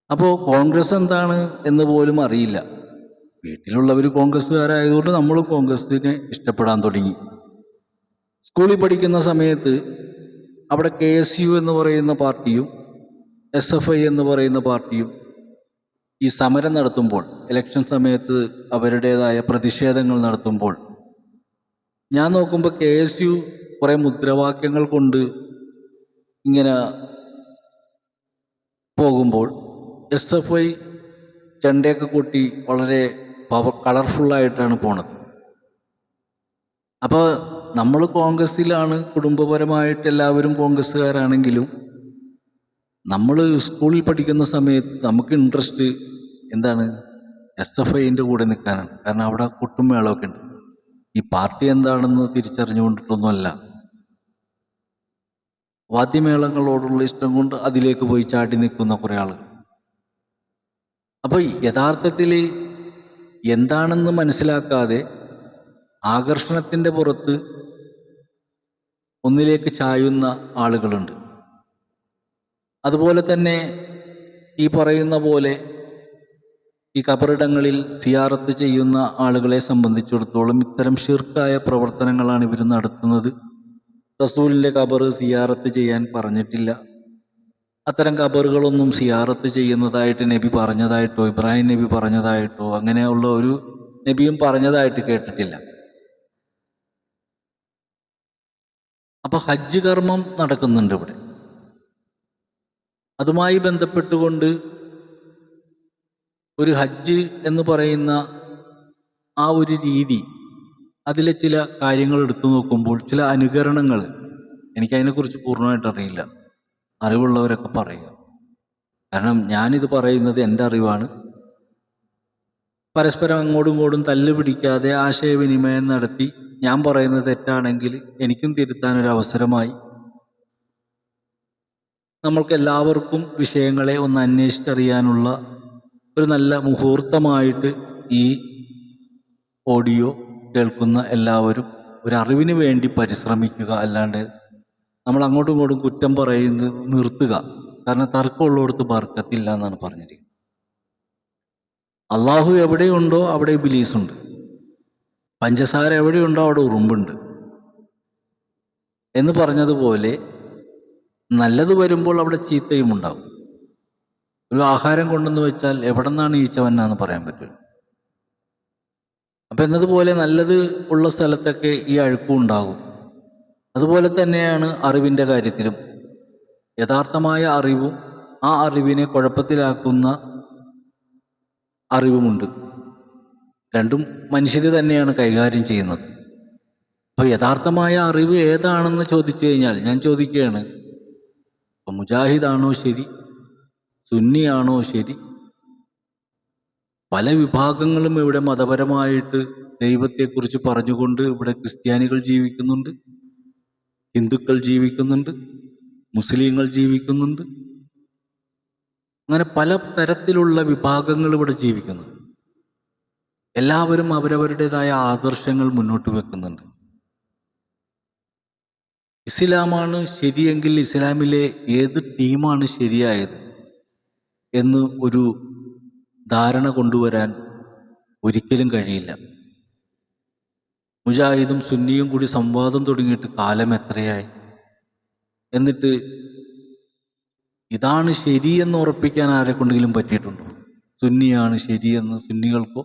അപ്പോൾ കോൺഗ്രസ് എന്താണ് എന്ന് പോലും അറിയില്ല. വീട്ടിലുള്ളവർ കോൺഗ്രസ്സുകാരായതുകൊണ്ട് നമ്മൾ കോൺഗ്രസ്സിനെ ഇഷ്ടപ്പെടാൻ തുടങ്ങി. സ്കൂളിൽ പഠിക്കുന്ന സമയത്ത് അവിടെ KSU എന്ന് പറയുന്ന പാർട്ടിയും SFI എന്ന് പറയുന്ന പാർട്ടിയും ഈ സമരം നടത്തുമ്പോൾ, ഇലക്ഷൻ സമയത്ത് അവരുടേതായ പ്രതിഷേധങ്ങൾ നടത്തുമ്പോൾ ഞാൻ നോക്കുമ്പോൾ KSU കുറേ മുദ്രാവാക്യങ്ങൾ കൊണ്ട് ഇങ്ങനെ പോകുമ്പോൾ SFI ചെണ്ടയൊക്കെ കൊട്ടി വളരെ കളർഫുള്ളായിട്ടാണ് പോണത്. അപ്പോൾ നമ്മൾ കോൺഗ്രസ്സിലാണ്, കുടുംബപരമായിട്ട് എല്ലാവരും കോൺഗ്രസ്സുകാരാണെങ്കിലും നമ്മൾ സ്കൂളിൽ പഠിക്കുന്ന സമയത്ത് നമുക്ക് ഇൻട്രസ്റ്റ് എന്താണ്, SFIൻ്റെ കൂടെ നിൽക്കാനാണ്. കാരണം അവിടെ കൊട്ടും മേളമൊക്കെ ഉണ്ട്. ഈ പാർട്ടി എന്താണെന്ന് തിരിച്ചറിഞ്ഞുകൊണ്ടിട്ടൊന്നുമല്ല, വാദ്യമേളങ്ങളോടുള്ള ഇഷ്ടം കൊണ്ട് അതിലേക്ക് പോയി ചാടി നിൽക്കുന്ന കുറേ ആളുകൾ. അപ്പോൾ യഥാർത്ഥത്തിൽ എന്താണെന്ന് മനസ്സിലാക്കാതെ ആകർഷണത്തിൻ്റെ പുറത്ത് ഒന്നിലേക്ക് ചായുന്ന ആളുകളുണ്ട്. അതുപോലെ തന്നെ ഈ പറയുന്ന പോലെ ഈ ഖബറിടങ്ങളിൽ സിയാറത്ത് ചെയ്യുന്ന ആളുകളെ സംബന്ധിച്ചിടത്തോളം ഇത്തരം ഷിർക്കായ പ്രവർത്തനങ്ങളാണ് ഇവർ നടത്തുന്നത്. റസൂലിൻ്റെ ഖബർ സിയാറത്ത് ചെയ്യാൻ പറഞ്ഞിട്ടില്ല. അത്തരം ഖബറുകളൊന്നും സിയാറത്ത് ചെയ്യുന്നതായിട്ട് നബി പറഞ്ഞതായിട്ടോ ഇബ്രാഹിം നബി പറഞ്ഞതായിട്ടോ അങ്ങനെയുള്ള ഒരു നബിയും പറഞ്ഞതായിട്ട് കേട്ടിട്ടില്ല. അപ്പോൾ ഹജ്ജ് കർമ്മം നടക്കുന്നുണ്ട് ഇവിടെ. അതുമായി ബന്ധപ്പെട്ടുകൊണ്ട് ഒരു ഹജ്ജ് എന്ന് പറയുന്ന ആ ഒരു രീതി, അതിലെ ചില കാര്യങ്ങൾ എടുത്തു നോക്കുമ്പോൾ ചില അനുകരണങ്ങൾ, എനിക്കതിനെക്കുറിച്ച് പൂർണ്ണമായിട്ട് അറിയില്ല, അറിവുള്ളവരൊക്കെ പറയുക. കാരണം ഞാനിത് പറയുന്നത് എൻ്റെ അറിവാണ്. പരസ്പരം അങ്ങോട്ടും ഇങ്ങോട്ടും തല്ല് പിടിക്കാതെ ആശയവിനിമയം നടത്തി ഞാൻ പറയുന്നത് തെറ്റാണെങ്കിൽ എനിക്കും തിരുത്താനൊരു അവസരമായി. നമ്മൾക്ക് എല്ലാവർക്കും വിഷയങ്ങളെ ഒന്ന് അന്വേഷിച്ചറിയാനുള്ള ഒരു നല്ല മുഹൂർത്തമായിട്ട് ഈ 10 ദിവസത്തെ ഹജ്ജ് കർമ്മം ഓഡിയോ കേൾക്കുന്ന എല്ലാവരും ഒരു അറിവിന് വേണ്ടി പരിശ്രമിക്കുക, അല്ലാണ്ട് നമ്മൾ അങ്ങോട്ടും ഇങ്ങോട്ടും കുറ്റം പറയുന്നത് നിർത്തുക. കാരണം തർക്കമുള്ളിടത്ത് ബർക്കത്തില്ല എന്നാണ് പറഞ്ഞിരിക്കുന്നത്. അള്ളാഹു എവിടെയുണ്ടോ അവിടെ ഇബ്ലീസുണ്ട്, പഞ്ചസാര എവിടെയുണ്ടോ അവിടെ ഉറുമ്പുണ്ട് എന്ന് പറഞ്ഞതുപോലെ നല്ലത് വരുമ്പോൾ അവിടെ ചീത്തയും ഉണ്ടാവും. ഒരു ആഹാരം കൊണ്ടെന്ന് വെച്ചാൽ എവിടെ നിന്നാണ് ഈച്ച വന്നാന്ന് പറയാൻ പറ്റില്ല. അപ്പം എന്നതുപോലെ നല്ലത് ഉള്ള സ്ഥലത്തൊക്കെ ഈ അഴുക്കും ഉണ്ടാകും. അതുപോലെ തന്നെയാണ് അറിവിൻ്റെ കാര്യത്തിലും. യഥാർത്ഥമായ അറിവും ആ അറിവിനെ കുഴപ്പത്തിലാക്കുന്ന അറിവുമുണ്ട്. രണ്ടും മനുഷ്യർ തന്നെയാണ് കൈകാര്യം ചെയ്യുന്നത്. അപ്പോൾ യഥാർത്ഥമായ അറിവ് ഏതാണെന്ന് ചോദിച്ചു കഴിഞ്ഞാൽ ഞാൻ ചോദിക്കുകയാണ്, ഇപ്പം മുജാഹിദാണോ ശരി, സുന്നിയാണോ ശരി? പല വിഭാഗങ്ങളും ഇവിടെ മതപരമായിട്ട് ദൈവത്തെക്കുറിച്ച് പറഞ്ഞുകൊണ്ട് ഇവിടെ ക്രിസ്ത്യാനികൾ ജീവിക്കുന്നുണ്ട്, ഹിന്ദുക്കൾ ജീവിക്കുന്നുണ്ട്, മുസ്ലിങ്ങൾ ജീവിക്കുന്നുണ്ട്. അങ്ങനെ പല തരത്തിലുള്ള വിഭാഗങ്ങൾ ഇവിടെ ജീവിക്കുന്നുണ്ട്. എല്ലാവരും അവരവരുടേതായ ആദർശങ്ങൾ മുന്നോട്ട് വെക്കുന്നുണ്ട്. ഇസ്ലാമാണ് ശരിയെങ്കിൽ ഇസ്ലാമിലെ ഏത് ടീമാണ് ശരിയായത് എന്ന് ഒരു ധാരണ കൊണ്ടുവരാൻ ഒരിക്കലും കഴിയില്ല. മുജാഹിദും സുന്നിയും കൂടി സംവാദം തുടങ്ങിയിട്ട് കാലം എത്രയായി? എന്നിട്ട് ഇതാണ് ശരിയെന്ന് ഉറപ്പിക്കാൻ ആരെക്കൊണ്ടെങ്കിലും പറ്റിയിട്ടുണ്ടോ? സുന്നിയാണ് ശരിയെന്ന് സുന്നികൾക്കോ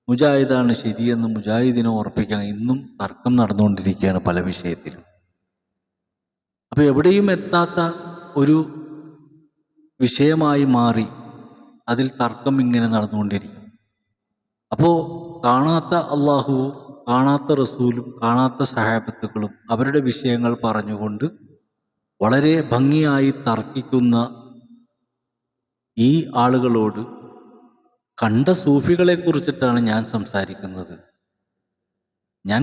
മുജാഹിദാണ് ശരിയെന്ന് മുജാഹിദിനോ ഉറപ്പിക്കാൻ ഇന്നും തർക്കം നടന്നുകൊണ്ടിരിക്കുകയാണ് പല വിഷയത്തിലും. അപ്പോൾ എവിടെയും എത്താത്ത ഒരു വിഷയമായി മാറി അതിൽ തർക്കം ഇങ്ങനെ നടന്നുകൊണ്ടിരിക്കും. അപ്പോൾ കാണാത്ത അള്ളാഹുവും കാണാത്ത റസൂലും കാണാത്ത സഹാബത്തുക്കളും അവരുടെ വിഷയങ്ങൾ പറഞ്ഞുകൊണ്ട് വളരെ ഭംഗിയായി തർക്കിക്കുന്ന ഈ ആളുകളോട് കണ്ട സൂഫികളെ കുറിച്ചിട്ടാണ് ഞാൻ സംസാരിക്കുന്നത്. ഞാൻ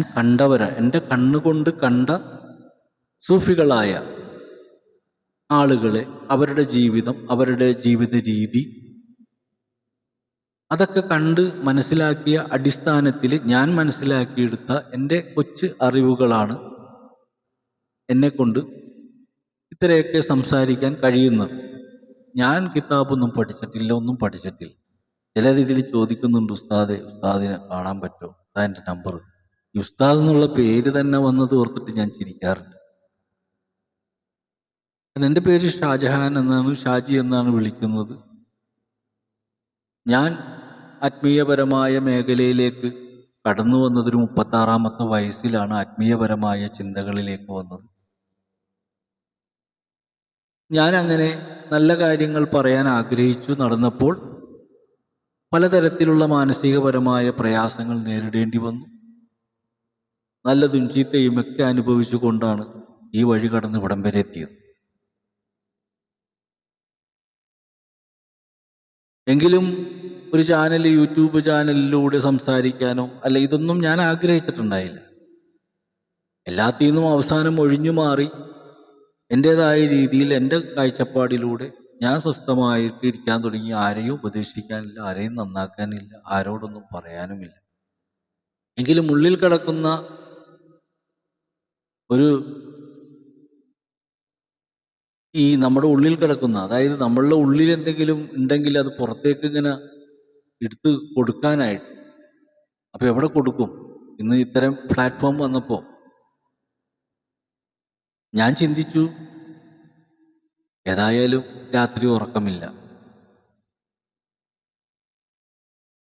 എൻ്റെ കണ്ണുകൊണ്ട് കണ്ട സൂഫികളായ ആളുകളെ, അവരുടെ ജീവിതം, അവരുടെ ജീവിത രീതി, അതൊക്കെ കണ്ട് മനസ്സിലാക്കിയ അടിസ്ഥാനത്തിൽ ഞാൻ മനസ്സിലാക്കിയെടുത്ത എൻ്റെ കൊച്ചു അറിവുകളാണ് എന്നെക്കൊണ്ട് ഇത്രയൊക്കെ സംസാരിക്കാൻ കഴിയുന്നത്. ഞാൻ കിതാബൊന്നും പഠിച്ചിട്ടില്ല, ഒന്നും പഠിച്ചിട്ടില്ല. ചില രീതിയിൽ ചോദിക്കുന്നുണ്ട്, ഉസ്താദിനെ കാണാൻ പറ്റുമോ, ഉസ്താദിൻ്റെ നമ്പർ. ഈ ഉസ്താദ് എന്നുള്ള പേര് തന്നെ വന്നത് ഓർത്തിട്ട് ഞാൻ ചിരിക്കാറുണ്ട്. എൻ്റെ പേര് ഷാജഹാൻ എന്നാണ്, ഷാജി എന്നാണ് വിളിക്കുന്നത്. ഞാൻ ആത്മീയപരമായ മേഖലയിലേക്ക് കടന്നു വന്നതൊരു 36-ാമത്തെ വയസ്സിലാണ്. ആത്മീയപരമായ ചിന്തകളിലേക്ക് വന്നത്. ഞാൻ അങ്ങനെ നല്ല കാര്യങ്ങൾ പറയാൻ ആഗ്രഹിച്ചു നടന്നപ്പോൾ പലതരത്തിലുള്ള മാനസികപരമായ പ്രയാസങ്ങൾ നേരിടേണ്ടി വന്നു. നല്ലതും ചീത്തയും ഒക്കെ അനുഭവിച്ചു കൊണ്ടാണ് ഈ വഴി കടന്ന് ഇവിടം വരെ എത്തിയത്. എങ്കിലും ഒരു യൂട്യൂബ് ചാനലിലൂടെ സംസാരിക്കാനോ അല്ല, ഇതൊന്നും ഞാൻ ആഗ്രഹിച്ചിട്ടുണ്ടായില്ല. എല്ലാത്തിൽ നിന്നും അവസാനം ഒഴിഞ്ഞു മാറി എൻ്റേതായ രീതിയിൽ എൻ്റെ കാഴ്ചപ്പാടിലൂടെ ഞാൻ സ്വസ്ഥമായിട്ട് ഇരിക്കാൻ തുടങ്ങി. ആരെയും ഉപദേശിക്കാനില്ല, ആരെയും നന്നാക്കാനില്ല, ആരോടൊന്നും പറയാനുമില്ല. എങ്കിലും ഉള്ളിൽ കിടക്കുന്ന ഒരു നമ്മുടെ ഉള്ളിൽ കിടക്കുന്ന, അതായത് നമ്മളുടെ ഉള്ളിൽ എന്തെങ്കിലും ഉണ്ടെങ്കിൽ അത് പുറത്തേക്ക് ഇങ്ങനെ എടുത്ത് കൊടുക്കാനായിട്ട്. അപ്പോൾ എവിടെ കൊടുക്കും? ഇന്ന് ഇത്തരം പ്ലാറ്റ്ഫോം വന്നപ്പോൾ ഞാൻ ചിന്തിച്ചു, ഏതായാലും രാത്രി ഉറക്കമില്ല.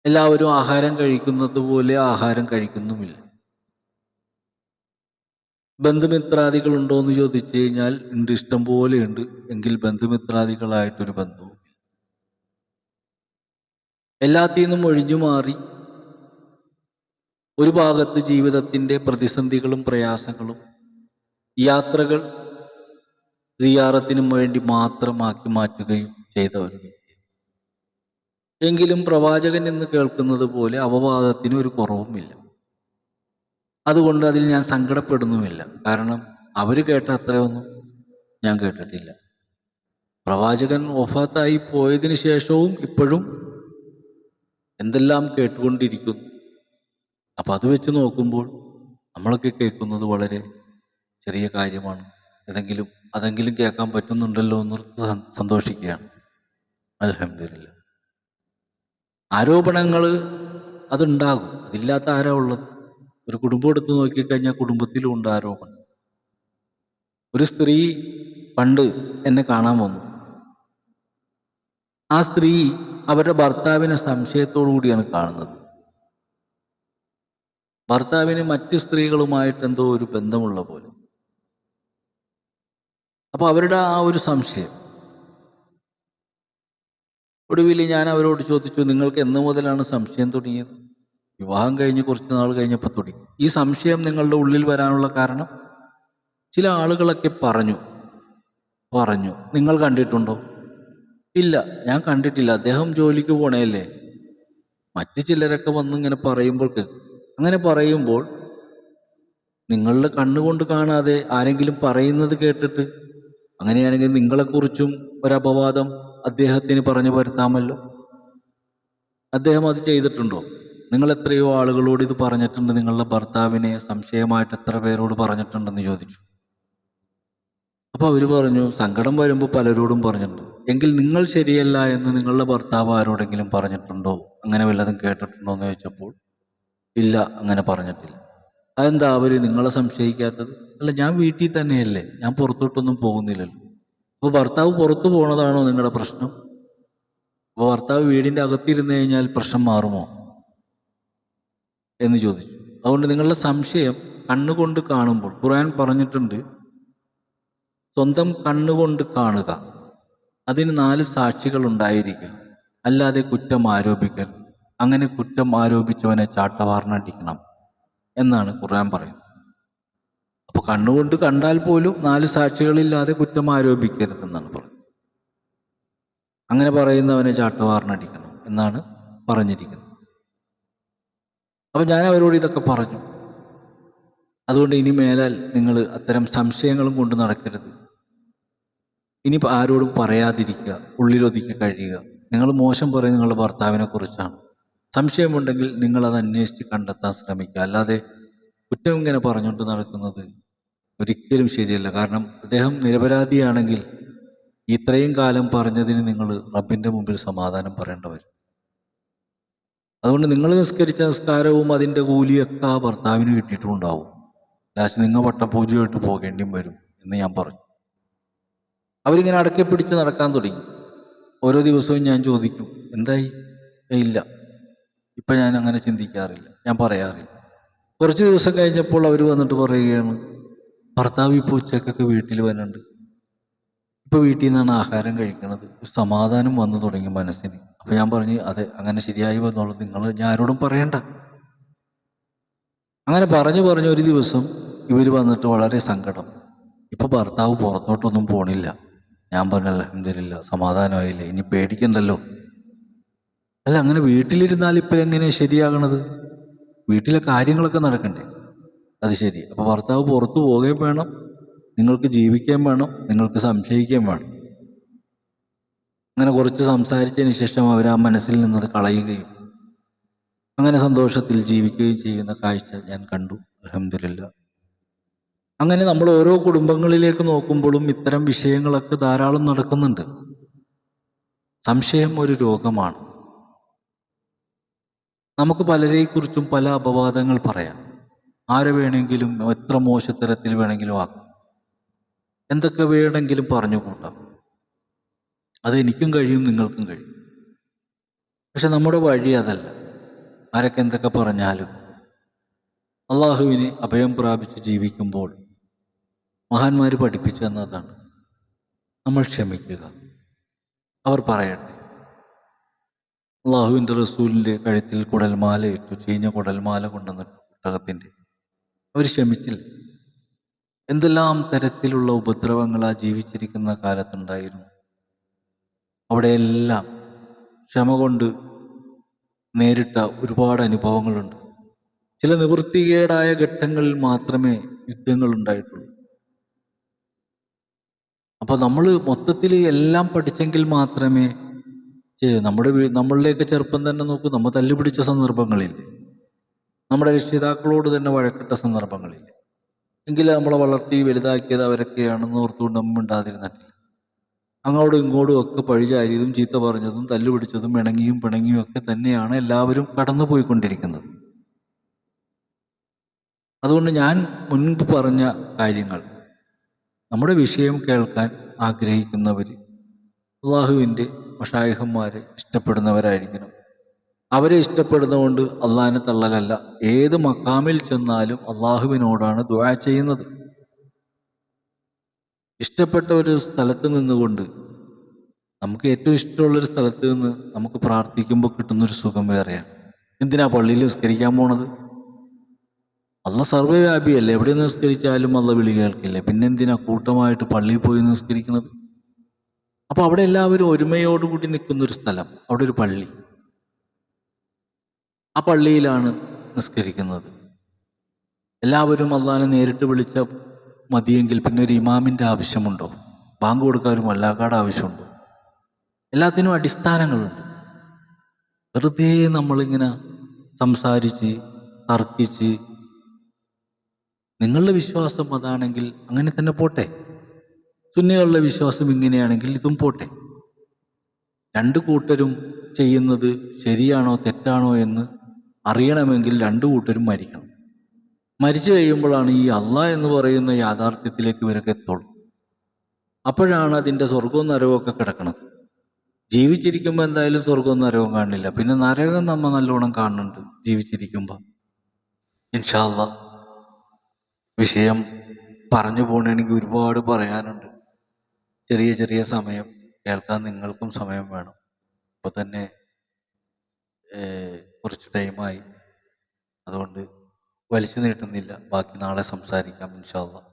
എല്ലാവരും ആഹാരം കഴിക്കുന്നത് പോലെ ആഹാരം കഴിക്കുന്നുമില്ല. ബന്ധുമിത്രാദികളുണ്ടോ എന്ന് ചോദിച്ചു കഴിഞ്ഞാൽ ഉണ്ട്, ഇഷ്ടം പോലെയുണ്ട്. എങ്കിൽ ബന്ധുമിത്രാദികളായിട്ടൊരു ബന്ധവും. എല്ലാത്തിൽ നിന്നും ഒഴിഞ്ഞു മാറി ഒരു ഭാഗത്ത് ജീവിതത്തിൻ്റെ പ്രതിസന്ധികളും പ്രയാസങ്ങളും യാത്രകൾ സിയാറത്തിനും വേണ്ടി മാത്രമാക്കി മാറ്റുകയും ചെയ്ത ഒരു വ്യക്തി. എങ്കിലും പ്രവാചകൻ എന്ന് കേൾക്കുന്നത് പോലെ അപവാദത്തിന് ഒരു കുറവുമില്ല. അതുകൊണ്ട് അതിൽ ഞാൻ സങ്കടപ്പെടുന്നുമില്ല. കാരണം അവർ കേട്ട അത്രയൊന്നും ഞാൻ കേട്ടിട്ടില്ല. പ്രവാചകൻ വഫാത്തായി പോയതിന് ശേഷവും ഇപ്പോഴും എന്തെല്ലാം കേട്ടുകൊണ്ടിരിക്കുന്നു. അപ്പം അത് വെച്ച് നോക്കുമ്പോൾ നമ്മളൊക്കെ കേൾക്കുന്നത് വളരെ ചെറിയ കാര്യമാണ്. അതെങ്കിലും കേൾക്കാൻ പറ്റുന്നുണ്ടല്ലോ എന്ന് സന്തോഷിക്കുകയാണ്. അൽഹംദുലില്ലാ. ആരോപണങ്ങൾ അതുണ്ടാകും, അതില്ലാത്ത ആരാ ഉള്ളത്? ഒരു കുടുംബം എടുത്ത് നോക്കിക്കഴിഞ്ഞാൽ കുടുംബത്തിലും ഉണ്ട് ആരോപണം. ഒരു സ്ത്രീ പണ്ട് എന്നെ കാണാൻ വന്നു. ആ സ്ത്രീ അവരുടെ ഭർത്താവിനെ സംശയത്തോടു കൂടിയാണ് കാണുന്നത്. ഭർത്താവിന് മറ്റ് സ്ത്രീകളുമായിട്ട് എന്തോ ഒരു ബന്ധമുള്ള പോലെ. അപ്പോൾ അവരുടെ ആ ഒരു സംശയം, ഒടുവിൽ ഞാൻ അവരോട് ചോദിച്ചു, നിങ്ങൾക്ക് എന്ന് മുതലാണ് സംശയം തുടങ്ങിയത്? വിവാഹം കഴിഞ്ഞ് കുറച്ച് നാൾ കഴിഞ്ഞപ്പോൾ തുടങ്ങി. ഈ സംശയം നിങ്ങളുടെ ഉള്ളിൽ വരാനുള്ള കാരണം? ചില ആളുകളൊക്കെ പറഞ്ഞു. നിങ്ങൾ കണ്ടിട്ടുണ്ടോ? ഇല്ല, ഞാൻ കണ്ടിട്ടില്ല, അദ്ദേഹം ജോലിക്ക് പോണേയല്ലേ. മറ്റു ചിലരൊക്കെ വന്ന് ഇങ്ങനെ അങ്ങനെ പറയുമ്പോൾ നിങ്ങളുടെ കണ്ണുകൊണ്ട് കാണാതെ ആരെങ്കിലും പറയുന്നത് കേട്ടിട്ട്, അങ്ങനെയാണെങ്കിൽ നിങ്ങളെക്കുറിച്ചും ഒരപവാദം അദ്ദേഹത്തിന് പറഞ്ഞു വരുത്താമല്ലോ. അദ്ദേഹം അത് ചെയ്തിട്ടുണ്ടോ? നിങ്ങൾ എത്രയോ ആളുകളോട് ഇത് പറഞ്ഞിട്ടുണ്ട്, നിങ്ങളുടെ ഭർത്താവിനെ സംശയമായിട്ട് എത്ര പേരോട് പറഞ്ഞിട്ടുണ്ടെന്ന് ചോദിച്ചു. അപ്പോൾ അവർ പറഞ്ഞു, സങ്കടം വരുമ്പോൾ പലരോടും പറഞ്ഞിട്ടുണ്ട്. എങ്കിൽ നിങ്ങൾ ശരിയല്ല എന്ന് നിങ്ങളുടെ ഭർത്താവ് ആരോടെങ്കിലും പറഞ്ഞിട്ടുണ്ടോ? അങ്ങനെ വല്ലതും കേട്ടിട്ടുണ്ടോ എന്ന് ചോദിച്ചപ്പോൾ ഇല്ല, അങ്ങനെ പറഞ്ഞിട്ടില്ല. അതെന്താ അവർ നിങ്ങളെ സംശയിക്കാത്തത്? അല്ല, ഞാൻ വീട്ടിൽ തന്നെയല്ലേ, ഞാൻ പുറത്തോട്ടൊന്നും പോകുന്നില്ലല്ലോ. അപ്പോൾ ഭർത്താവ് പുറത്തു പോണതാണോ നിങ്ങളുടെ പ്രശ്നം? അപ്പോൾ ഭർത്താവ് വീടിൻ്റെ അകത്തിരുന്ന് കഴിഞ്ഞാൽ പ്രശ്നം മാറുമോ എന്ന് ചോദിച്ചു. അതുകൊണ്ട് നിങ്ങളുടെ സംശയം കണ്ണുകൊണ്ട് കാണുമ്പോൾ, ഖുർആൻ പറഞ്ഞിട്ടുണ്ട്, സ്വന്തം കണ്ണുകൊണ്ട് കാണുക, അതിന് 4 സാക്ഷികൾ ഉണ്ടായിരിക്കുക, അല്ലാതെ കുറ്റം ആരോപിക്കരുത്. അങ്ങനെ കുറ്റം ആരോപിച്ചവനെ ചാട്ടവാറിനടിക്കണം എന്നാണ് ഖുർആൻ പറയുന്നത്. അപ്പോൾ കണ്ണുകൊണ്ട് കണ്ടാൽ പോലും 4 സാക്ഷികളില്ലാതെ കുറ്റം ആരോപിക്കരുതെന്നാണ് പറയുന്നത്. അങ്ങനെ പറയുന്നവനെ ചാട്ടവാറിനടിക്കണം എന്നാണ് പറഞ്ഞിരിക്കുന്നത്. അപ്പം ഞാൻ അവരോട് ഇതൊക്കെ പറഞ്ഞു. അതുകൊണ്ട് ഇനി മേലാൽ നിങ്ങൾ അത്തരം സംശയങ്ങളും കൊണ്ട് നടക്കരുത്. ഇനി ആരോടും പറയാതിരിക്കുക, ഉള്ളിലൊതുക്കി കഴിയുക. നിങ്ങൾ മോശം പറയുന്നത് നിങ്ങളുടെ ഭർത്താവിനെ കുറിച്ചാണ്. സംശയമുണ്ടെങ്കിൽ നിങ്ങളത് അന്വേഷിച്ച് കണ്ടെത്താൻ ശ്രമിക്കുക. അല്ലാതെ കുറ്റം ഇങ്ങനെ പറഞ്ഞുകൊണ്ട് നടക്കുന്നത് ഒരിക്കലും ശരിയല്ല. കാരണം അദ്ദേഹം നിരപരാധിയാണെങ്കിൽ ഇത്രയും കാലം പറഞ്ഞതിന് നിങ്ങൾ റബ്ബിൻ്റെ മുമ്പിൽ സമാധാനം പറയേണ്ടവർ. അതുകൊണ്ട് നിങ്ങൾ നിസ്കരിച്ച നിസ്കാരവും അതിൻ്റെ കൂലിയൊക്കെ ആ ഭർത്താവിന് കിട്ടിയിട്ടുണ്ടാവും. ലാസ്റ്റ് നിങ്ങൾ വട്ടപൂജയായിട്ട് പോകേണ്ടിയും വരും എന്ന് ഞാൻ പറഞ്ഞു. അവരിങ്ങനെ അടക്കെ പിടിച്ച് നടക്കാൻ തുടങ്ങി. ഓരോ ദിവസവും ഞാൻ ചോദിക്കും, എന്തായി? ഇല്ല, ഇപ്പം ഞാൻ അങ്ങനെ ചിന്തിക്കാറില്ല, ഞാൻ പറയാറില്ല. കുറച്ച് ദിവസം കഴിഞ്ഞപ്പോൾ അവർ വന്നിട്ട് പറയുകയാണ്, ഭർത്താവ് ഇപ്പോൾ ഉച്ചക്കൊക്കെ വീട്ടിൽ വരുന്നുണ്ട്, ഇപ്പോൾ വീട്ടിൽ നിന്നാണ് ആഹാരം കഴിക്കണത്, സമാധാനം വന്നു തുടങ്ങി മനസ്സിന്. അപ്പം ഞാൻ പറഞ്ഞു, അതെ, അങ്ങനെ ശരിയായി വന്നോളൂ, ഞാൻ ആരോടും പറയണ്ട. അങ്ങനെ പറഞ്ഞു ഒരു ദിവസം ഇവർ വന്നിട്ട് വളരെ സങ്കടം, ഇപ്പോൾ ഭർത്താവ് പുറത്തോട്ടൊന്നും പോണില്ല. ഞാൻ പറഞ്ഞു, അൽഹംദുലില്ലാ, സമാധാനമായില്ലേ, ഇനി പേടിക്കണ്ടല്ലോ. അല്ല, അങ്ങനെ വീട്ടിലിരുന്നാൽ ഇപ്പം എങ്ങനെയാണ് ശരിയാകണത്? വീട്ടിലെ കാര്യങ്ങളൊക്കെ നടക്കണ്ടേ? അത് ശരി. അപ്പോൾ ഭർത്താവ് പുറത്തു പോവുകയും വേണം, നിങ്ങൾക്ക് ജീവിക്കുകയും വേണം, നിങ്ങൾക്ക് സംശയിക്കുകയും വേണം. അങ്ങനെ കുറച്ച് സംസാരിച്ചതിന് ശേഷം അവർ ആ മനസ്സിൽ നിന്നത് കളയുകയും അങ്ങനെ സന്തോഷത്തിൽ ജീവിക്കുകയും ചെയ്യുന്ന കാഴ്ച ഞാൻ കണ്ടു. അൽഹംദുലില്ലാ. അങ്ങനെ നമ്മൾ ഓരോ കുടുംബങ്ങളിലേക്ക് നോക്കുമ്പോഴും ഇത്തരം വിഷയങ്ങളൊക്കെ ധാരാളം നടക്കുന്നുണ്ട്. സംശയം ഒരു രോഗമാണ്. നമുക്ക് പലരെക്കുറിച്ചും പല അപവാദങ്ങൾ പറയാം. ആരെ വേണമെങ്കിലും എത്ര മോശത്തരത്തിൽ വേണമെങ്കിലും ആക്കാം, എന്തൊക്കെ വേണമെങ്കിലും പറഞ്ഞു കൂട്ടാം. അത് എനിക്കും കഴിയും, നിങ്ങൾക്കും കഴിയും. പക്ഷെ നമ്മുടെ വഴി അതല്ല. ആരൊക്കെ എന്തൊക്കെ പറഞ്ഞാലും അള്ളാഹുവിന് അഭയം പ്രാപിച്ച് ജീവിക്കുമ്പോൾ മഹാന്മാർ പഠിപ്പിച്ചു തന്നതാണ്, നമ്മൾ ക്ഷമിക്കുക. അവർ പറയട്ടെ. അള്ളാഹുവിൻ്റെ റസൂലിൻ്റെ കഴുത്തിൽ കുടൽമാല ഇട്ടു, ചീഞ്ഞ കുടൽമാല കൊണ്ടുവന്നിട്ട് ഒട്ടകത്തിൻ്റെ. അവർ ക്ഷമിച്ചില്ല. എന്തെല്ലാം തരത്തിലുള്ള ഉപദ്രവങ്ങളാ ജീവിച്ചിരിക്കുന്ന കാലത്തുണ്ടായിരുന്നു. അവിടെയെല്ലാം ക്ഷമ കൊണ്ട് നേരിട്ട ഒരുപാട് അനുഭവങ്ങളുണ്ട്. ചില നിവൃത്തികേടായ ഘട്ടങ്ങളിൽ മാത്രമേ യുദ്ധങ്ങൾ ഉണ്ടായിട്ടുള്ളൂ. അപ്പോൾ നമ്മൾ മൊത്തത്തിൽ എല്ലാം പഠിച്ചെങ്കിൽ മാത്രമേ നമ്മളുടെയൊക്കെ ചെറുപ്പം തന്നെ നോക്കൂ, നമ്മൾ തല്ലുപിടിച്ച സന്ദർഭങ്ങളില്ലേ? നമ്മുടെ രക്ഷിതാക്കളോട് തന്നെ വഴക്കിട്ട സന്ദർഭങ്ങളില്ല. എങ്കിലും നമ്മളെ വളർത്തി വലുതാക്കിയത് അവരൊക്കെയാണെന്ന് ഓർത്തുകൊണ്ട് നമ്മൾ മിണ്ടാതിരുന്നിട്ടില്ല. അങ്ങോട്ടും ഇങ്ങോട്ടും ഒക്കെ പഴിചാരിയതും ചീത്ത പറഞ്ഞതും തല്ലുപിടിച്ചതും ഇണങ്ങിയും പിണങ്ങിയും ഒക്കെ തന്നെയാണ് എല്ലാവരും കടന്നു പോയിക്കൊണ്ടിരിക്കുന്നത്. അതുകൊണ്ട് ഞാൻ മുൻപ് പറഞ്ഞ കാര്യങ്ങൾ നമ്മുടെ വിഷയം കേൾക്കാൻ ആഗ്രഹിക്കുന്നവർ അള്ളാഹുവിൻ്റെ മശായിഖന്മാരെ ഇഷ്ടപ്പെടുന്നവരായിരിക്കണം. അവരെ ഇഷ്ടപ്പെടുന്നതുകൊണ്ട് അള്ളാഹിനെ തള്ളലല്ല. ഏത് മക്കാമിൽ ചെന്നാലും അള്ളാഹുവിനോടാണ് ദുആ ചെയ്യുന്നത്. ഇഷ്ടപ്പെട്ട ഒരു സ്ഥലത്ത് നിന്നുകൊണ്ട്, നമുക്ക് ഏറ്റവും ഇഷ്ടമുള്ളൊരു സ്ഥലത്ത് നിന്ന് നമുക്ക് പ്രാർത്ഥിക്കുമ്പോൾ കിട്ടുന്നൊരു സുഖം വേറെയാണ്. എന്തിനാ പള്ളിയിൽ നിസ്കരിക്കാൻ പോണത്? അള്ളാഹ് സർവ്വവ്യാപിയല്ലേ. എവിടെ നിസ്കരിച്ചാലും അള്ളാഹ് വിളി കേൾക്കില്ലേ. പിന്നെന്തിനാ കൂട്ടമായിട്ട് പള്ളിയിൽ പോയി നിസ്കരിക്കുന്നത്? അപ്പോൾ അവിടെ എല്ലാവരും ഒരുമയോടുകൂടി നിൽക്കുന്നൊരു സ്ഥലം, അവിടെ ഒരു പള്ളി, ആ പള്ളിയിലാണ് നിസ്കരിക്കുന്നത്. എല്ലാവരും അള്ളാഹിനെ നേരിട്ട് വിളിച്ച മതിയെങ്കിൽ പിന്നെ ഒരു ഇമാമിൻ്റെ ആവശ്യമുണ്ടോ? ബാങ്ക് കൊടുക്കാൻ ഒരു മല്ലാക്കാട് ആവശ്യമുണ്ടോ? എല്ലാത്തിനും അടിസ്ഥാനങ്ങളുണ്ട്. വെറുതെ നമ്മളിങ്ങനെ സംസാരിച്ച് തർക്കിച്ച്, നിങ്ങളുടെ വിശ്വാസം അതാണെങ്കിൽ അങ്ങനെ തന്നെ പോട്ടെ, സുന്നികളുടെ വിശ്വാസം ഇങ്ങനെയാണെങ്കിൽ ഇതും പോട്ടെ. രണ്ടു കൂട്ടരും ചെയ്യുന്നത് ശരിയാണോ തെറ്റാണോ എന്ന് അറിയണമെങ്കിൽ രണ്ടു കൂട്ടരും മരിക്കണം. മരിച്ചു കഴിയുമ്പോഴാണ് ഈ അള്ളാഹ് എന്ന് പറയുന്ന യാഥാർത്ഥ്യത്തിലേക്ക് ഇവരൊക്കെ എത്തുള്ളൂ. അപ്പോഴാണ് അതിൻ്റെ സ്വർഗവും നരകവും ഒക്കെ കിടക്കുന്നത്. ജീവിച്ചിരിക്കുമ്പോൾ എന്തായാലും സ്വർഗവും നരകവും കാണില്ല. പിന്നെ നരകം നമ്മൾ നല്ലോണം കാണുന്നുണ്ട് ജീവിച്ചിരിക്കുമ്പോൾ. ഇൻഷാ അള്ളാഹ് വിഷയം പറഞ്ഞു പോകണമെങ്കിൽ ഒരുപാട് പറയാനുണ്ട്. ചെറിയ ചെറിയ സമയം കേൾക്കാൻ നിങ്ങൾക്കും സമയം വേണം. ഇപ്പോൾ തന്നെ കുറച്ച് ടൈമായി. അതുകൊണ്ട് വലിച്ചു നീട്ടുന്നില്ല. ബാക്കി നാളെ സംസാരിക്കാം ഇൻഷാ അള്ളാഹ്.